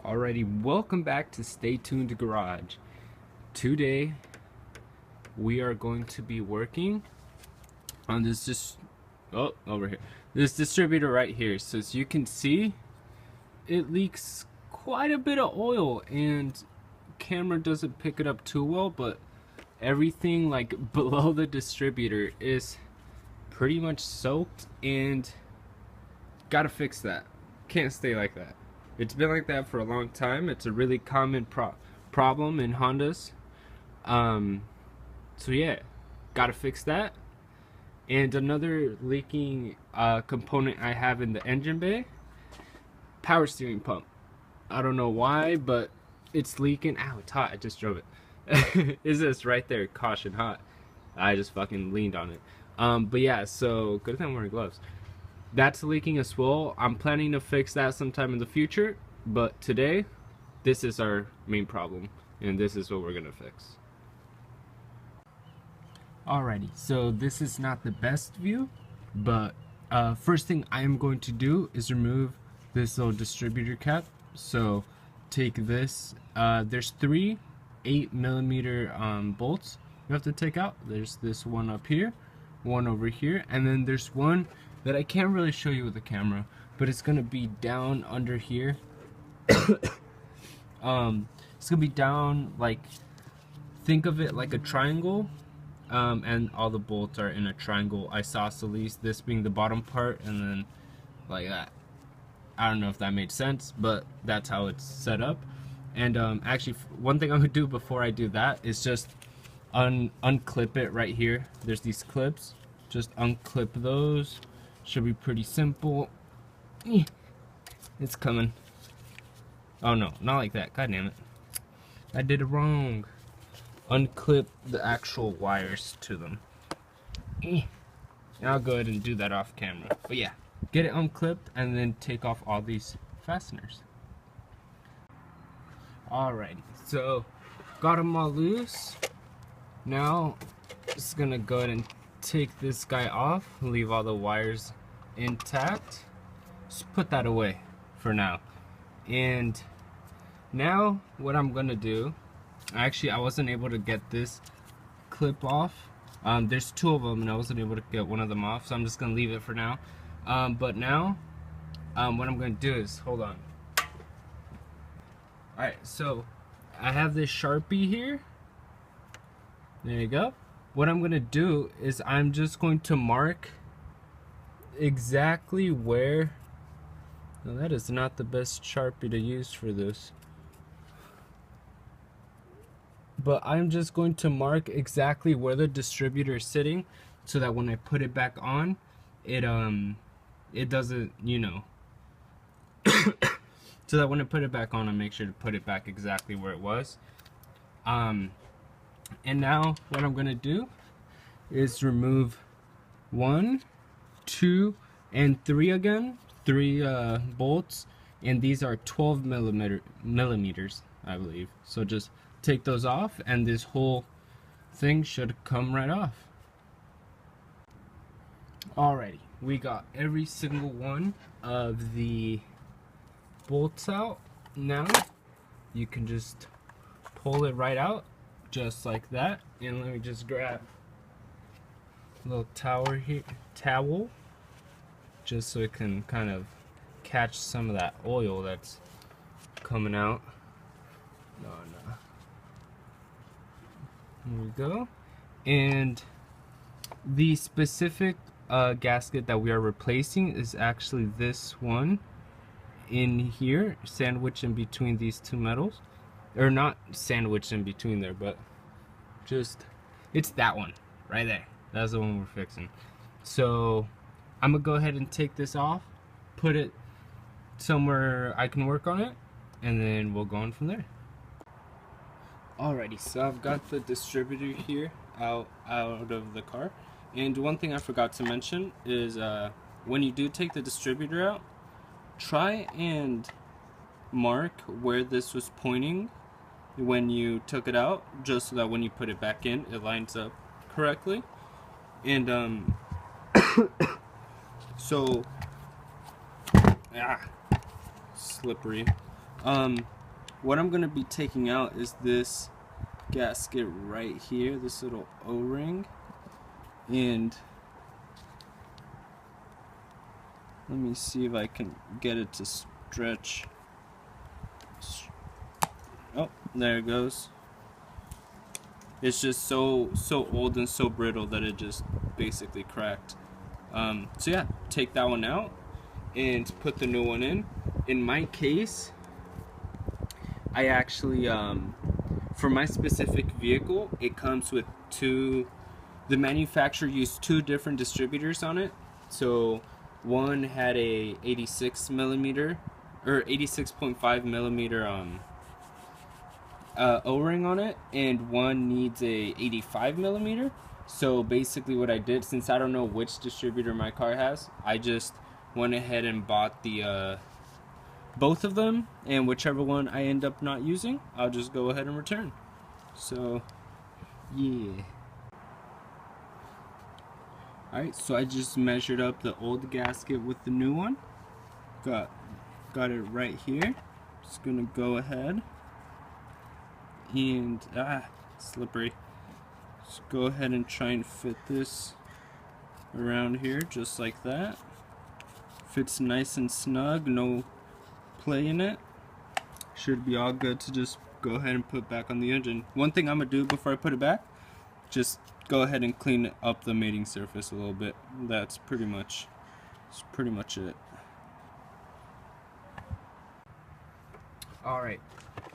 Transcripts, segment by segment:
Alrighty, welcome back to Stay Tuned Garage. Today we are going to be working on this this distributor right here. So as you can see, it leaks quite a bit of oil and camera doesn't pick it up too well, but everything like below the distributor is pretty much soaked and gotta fix that. Can't stay like that. It's been like that for a long time. It's a really common problem in Hondas. So yeah, gotta fix that. And another leaking component I have in the engine bay, power steering pump. I don't know why, but it's leaking. Ow, it's hot. I just drove it. Is this right there? Caution, hot. I just fucking leaned on it. But yeah, so good thing I'm wearing gloves. That's leaking as well. I'm planning to fix that sometime in the future, but today this is our main problem and this is what we're gonna fix. Alrighty, so this is not the best view, but first thing I am going to do is remove this little distributor cap. So take this, there's three 8mm bolts you have to take out. There's this one up here, one over here, and then there's one that I can't really show you with the camera, but it's gonna be down under here. It's gonna be down, like, think of it like a triangle, and all the bolts are in a triangle isosceles, this being the bottom part, and then like that. I don't know if that made sense, but that's how it's set up. And actually, one thing I'm gonna do before I do that is just unclip it right here. There's these clips, just unclip those. Should be pretty simple. It's coming. Oh no, not like that. God damn it. I did it wrong. Unclip the actual wires to them. And I'll go ahead and do that off camera. But yeah, get it unclipped and then take off all these fasteners. Alrighty, so got them all loose. Now, just gonna go ahead and take this guy off, leave all the wires intact, just put that away for now. And now what I'm gonna do, actually I wasn't able to get this clip off. There's two of them and I wasn't able to get one of them off, so I'm just gonna leave it for now. But now what I'm gonna do is, hold on. Alright, so I have this Sharpie here. There you go. What I'm gonna do is I'm just going to mark exactly where. Now that is not the best Sharpie to use for this, but I'm just going to mark exactly where the distributor is sitting, so that when I put it back on, it doesn't, you know, so that when I put it back on, I make sure to put it back exactly where it was. And now what I'm gonna do is remove 1, 2, and 3 again. 3 bolts, and these are 12 millimeters, I believe. So just take those off, and this whole thing should come right off. Alrighty, we got every single one of the bolts out. Now you can just pull it right out, just like that. And let me just grab a little towel, just so it can kind of catch some of that oil that's coming out. No. Here we go. And the specific gasket that we are replacing is actually this one in here, sandwiched in between these two metals. Or not sandwiched in between there, but just, it's that one right there. That's the one we're fixing. So I'm gonna go ahead and take this off, put it somewhere I can work on it, and then we'll go on from there. Alrighty, so I've got the distributor here out of the car. And one thing I forgot to mention is when you do take the distributor out, try and mark where this was pointing when you took it out, just so that when you put it back in, it lines up correctly. And so slippery. What I'm gonna be taking out is this gasket right here, this little O-ring, and let me see if I can get it to stretch. Oh, there it goes. It's just so old and so brittle that it just basically cracked. So yeah, take that one out and put the new one in. In my case, I actually, for my specific vehicle, it comes with the manufacturer used 2 different distributors on it. So one had a 86 millimeter or 86.5 millimeter O-ring on it, and one needs a 85 millimeter. So basically what I did, since I don't know which distributor my car has, I just went ahead and bought the both of them, and whichever one I end up not using, I'll just go ahead and return. So yeah. Alright, so I just measured up the old gasket with the new one. Got it right here. Just gonna go ahead and slippery. Just go ahead and try and fit this around here just like that. Fits nice and snug, no play in it. Should be all good to just go ahead and put back on the engine. One thing I'm gonna do before I put it back, just go ahead and clean up the mating surface a little bit. That's pretty much it. Alright,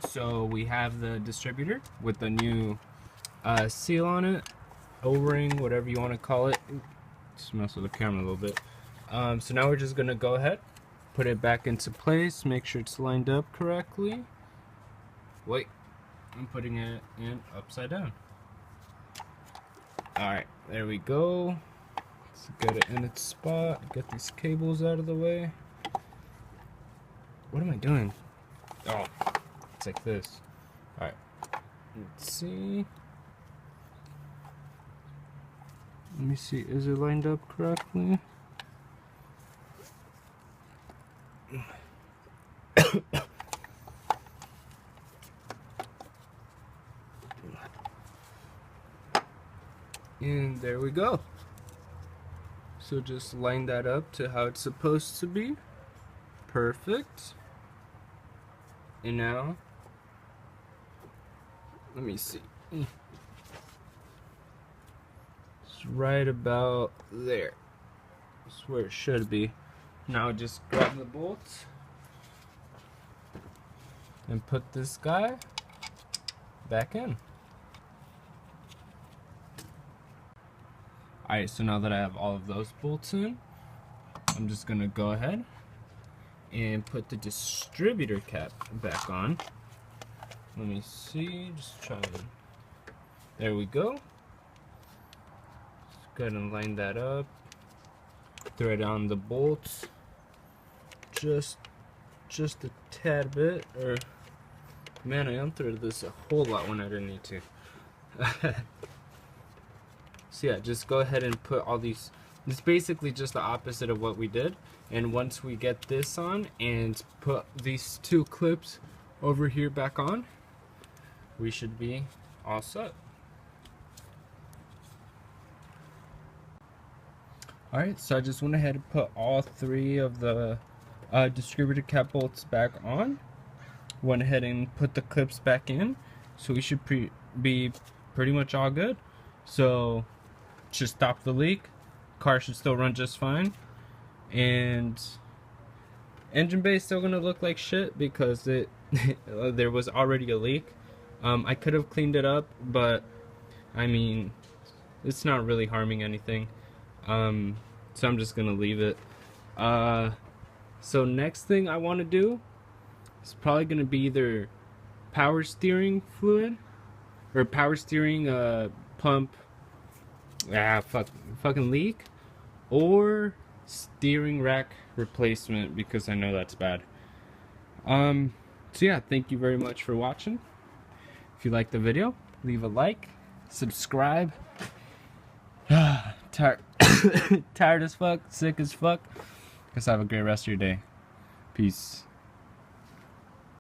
so we have the distributor with the new seal on it, O-ring, whatever you want to call it. Just mess with the camera a little bit. So now we're just gonna go ahead, put it back into place, make sure it's lined up correctly. Wait, I'm putting it in upside down. Alright, there we go. Let's get it in its spot, get these cables out of the way. What am I doing? Oh, it's like this. Alright, let's see. Let me see, is it lined up correctly? And there we go. So just line that up to how it's supposed to be. Perfect. And now, let me see. It's right about there. That's where it should be. Now just grab the bolts and put this guy back in. Alright, so now that I have all of those bolts in, I'm just gonna go ahead and put the distributor cap back on. Let me see, just try to, there we go. Just go ahead and line that up. Thread on the bolts just a tad bit, or man, I unthreaded this a whole lot when I didn't need to. So yeah, just go ahead and put all these. It's basically just the opposite of what we did. And once we get this on and put these 2 clips over here back on, we should be all set. Alright, so I just went ahead and put all 3 of the distributor cap bolts back on. Went ahead and put the clips back in. So we should be pretty much all good. So just stop the leak. Car should still run just fine. And engine bay is still gonna look like shit because it there was already a leak. I could have cleaned it up, but I mean, it's not really harming anything. So I'm just gonna leave it. So next thing I want to do is probably gonna be either power steering fluid or power steering pump fucking leak, or steering rack replacement, because I know that's bad. So yeah, thank you very much for watching. If you liked the video, leave a like, subscribe. Tired as fuck, sick as fuck. Guess have a great rest of your day. Peace.